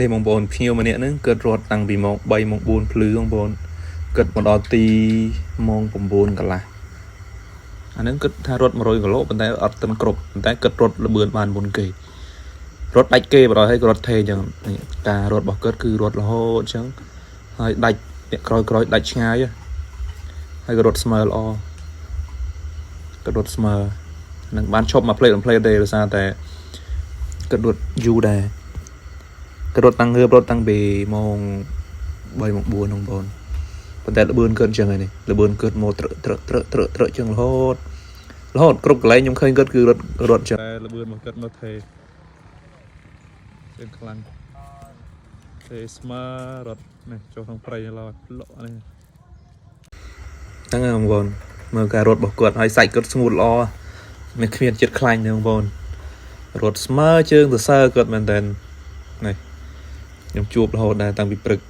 នេះបងប្អូនភ្ញៀវម្នាក់ហ្នឹងកើតរត់តាំងពីម៉ោង3ម៉ោង4ភ្លឺបងប្អូនកើតមកដល់ទីម៉ោង9កន្លះអាហ្នឹងគិតថារត់100គីឡូប៉ុន្តែអត់ទាន់គ្រប់ប៉ុន្តែគិតរត់លឿនបានមុនគេរត់ដាច់គេបើដល់ឲ្យរត់ថេអញ្ចឹងការរត់របស់គាត់គឺរត់រហូតអញ្ចឹងហើយដាច់អ្នកក្រោយដាច់ឆ្ងាយហើយក៏រត់ស្មើល្អក៏រត់ស្មើនឹងបានឈប់មកផ្លេតទេដោយសារតែគាត់រត់យូរដែរគាត់រត់តាំងពីម៉ោង3ម៉ោង4បងប្អូនប៉ុន្តែលបឿនគាត់អញ្ចឹងហើយនេះលបឿនគាត់មកត្រឹកអញ្ចឹងរហូតគ្រប់កន្លែងខ្ញុំឃើញគាត់គឺរត់អញ្ចឹងតែលបឿនមកគាត់នៅថេជាងខ្លាំងទេស្មើរត់នេះចូលក្នុងព្រៃឡើយផ្លក់នេះហ្នឹងហើយបងប្អូនមើលការរត់របស់គាត់ហើយសាច់គាត់ស្ងួតល្អមិនគ្មានចិត្តខ្លាញ់ទេបងប្អូនរត់ស្មើជើងសរសើរគាត់មែនតើនេះខ្ញុំជួបរហូតដែរតាំងពីព្រឹក